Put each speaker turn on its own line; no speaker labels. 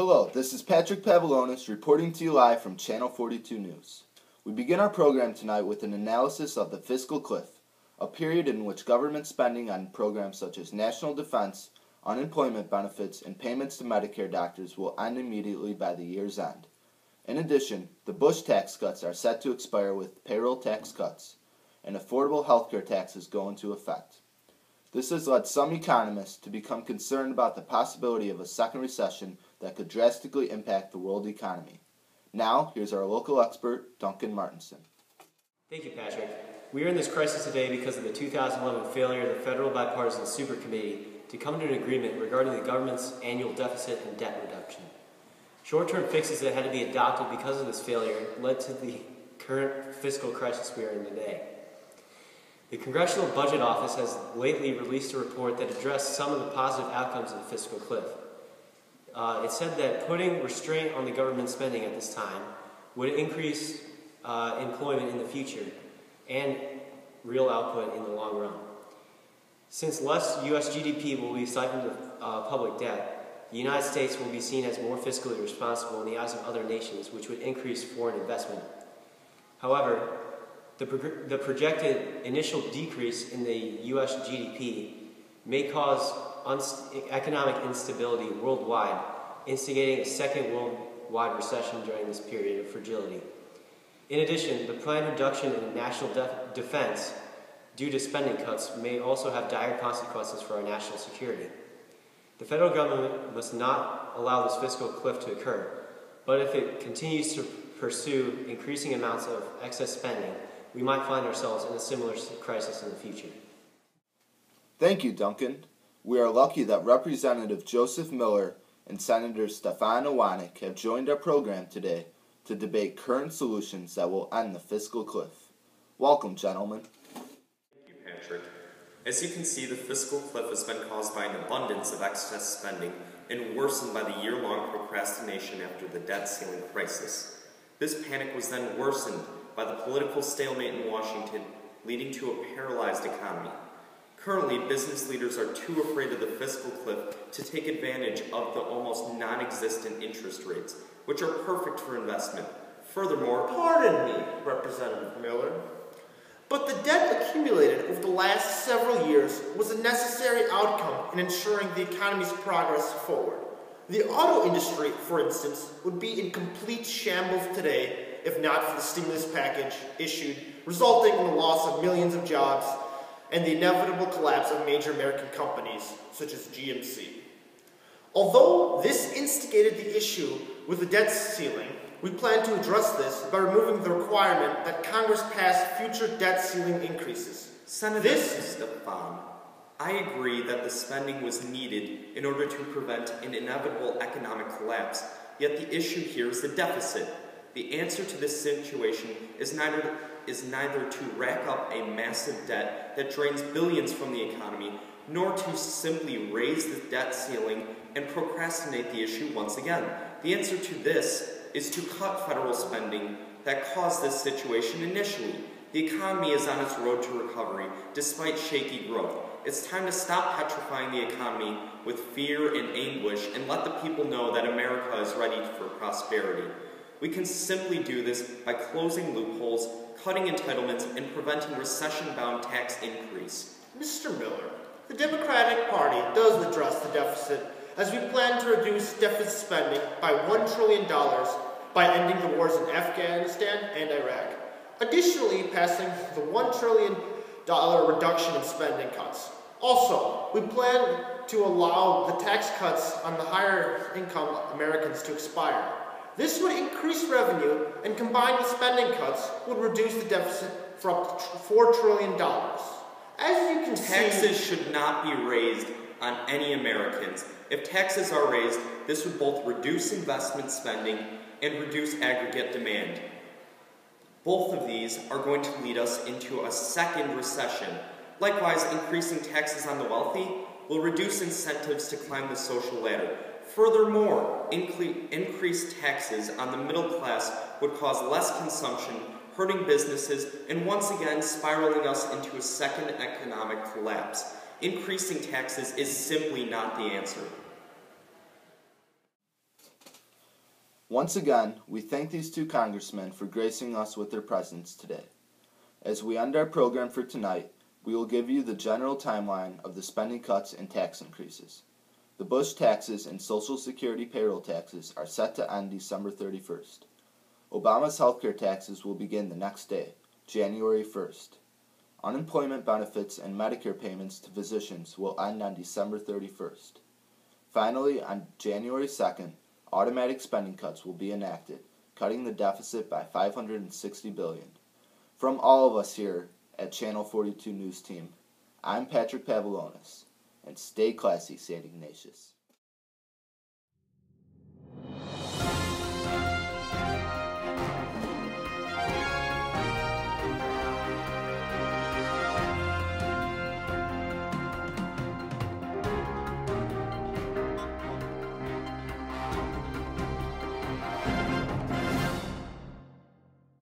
Hello, this is Patrick Pavilonis reporting to you live from Channel 42 News. We begin our program tonight with an analysis of the fiscal cliff, a period in which government spending on programs such as national defense, unemployment benefits, and payments to Medicare doctors will end immediately by the year's end. In addition, the Bush tax cuts are set to expire with payroll tax cuts, and affordable health care taxes go into effect. This has led some economists to become concerned about the possibility of a second recession that could drastically impact the world economy. Now, here's our local expert, Duncan Martinson.
Thank you, Patrick. We are in this crisis today because of the 2011 failure of the Federal Bipartisan Supercommittee to come to an agreement regarding the government's annual deficit and debt reduction. Short-term fixes that had to be adopted because of this failure led to the current fiscal crisis we are in today. The Congressional Budget Office has lately released a report that addressed some of the positive outcomes of the fiscal cliff. It said that putting restraint on the government spending at this time would increase employment in the future and real output in the long run. Since less U.S. GDP will be siphoned of public debt, the United States will be seen as more fiscally responsible in the eyes of other nations, which would increase foreign investment. However, the projected initial decrease in the U.S. GDP may cause economic instability worldwide, instigating a second worldwide recession during this period of fragility. In addition, the planned reduction in national defense due to spending cuts may also have dire consequences for our national security. The federal government must not allow this fiscal cliff to occur, but if it continues to pursue increasing amounts of excess spending, we might find ourselves in a similar crisis in the future.
Thank you, Duncan. We are lucky that Representative Joseph Miller and Senator Stephan Iwanik have joined our program today to debate current solutions that will end the fiscal cliff. Welcome, gentlemen.
Thank you, Patrick. As you can see, the fiscal cliff has been caused by an abundance of excess spending and worsened by the year-long procrastination after the debt ceiling crisis. This panic was then worsened by the political stalemate in Washington, leading to a paralyzed economy. Currently, business leaders are too afraid of the fiscal cliff to take advantage of the almost non-existent interest rates, which are perfect for investment. Furthermore,
pardon me, Representative Miller, but the debt accumulated over the last several years was a necessary outcome in ensuring the economy's progress forward. The auto industry, for instance, would be in complete shambles today if not for the stimulus package issued, resulting in the loss of millions of jobs and the inevitable collapse of major American companies such as GMC. Although this instigated the issue with the debt ceiling, we plan to address this by removing the requirement that Congress pass future debt ceiling increases.
Senator Stephan, I agree that the spending was needed in order to prevent an inevitable economic collapse, yet the issue here is the deficit. The answer to this situation is neither to rack up a massive debt that drains billions from the economy, nor to simply raise the debt ceiling and procrastinate the issue once again. The answer to this is to cut federal spending that caused this situation initially. The economy is on its road to recovery, despite shaky growth. It's time to stop petrifying the economy with fear and anguish and let the people know that America is ready for prosperity. We can simply do this by closing loopholes, cutting entitlements, and preventing recession-bound tax increase.
Mr. Miller, the Democratic Party does address the deficit as we plan to reduce deficit spending by $1 trillion by ending the wars in Afghanistan and Iraq. Additionally, passing the $1 trillion reduction in spending cuts. Also, we plan to allow the tax cuts on the higher income Americans to expire. This would increase revenue and combined with spending cuts would reduce the deficit for up to $4 trillion. As you can see,
taxes should not be raised on any Americans. If taxes are raised, this would both reduce investment spending and reduce aggregate demand. Both of these are going to lead us into a second recession. Likewise, increasing taxes on the wealthy will reduce incentives to climb the social ladder. Furthermore, increased taxes on the middle class would cause less consumption, hurting businesses, and once again spiraling us into a second economic collapse. Increasing taxes is simply not the answer.
Once again, we thank these two congressmen for gracing us with their presence today. As we end our program for tonight, we will give you the general timeline of the spending cuts and tax increases. The Bush taxes and Social Security payroll taxes are set to end December 31st. Obama's healthcare taxes will begin the next day, January 1st. Unemployment benefits and Medicare payments to physicians will end on December 31st. Finally, on January 2nd, automatic spending cuts will be enacted, cutting the deficit by $560 billion. From all of us here at Channel 42 News Team, I'm Patrick Pavilonis, and stay classy, St. Ignatius.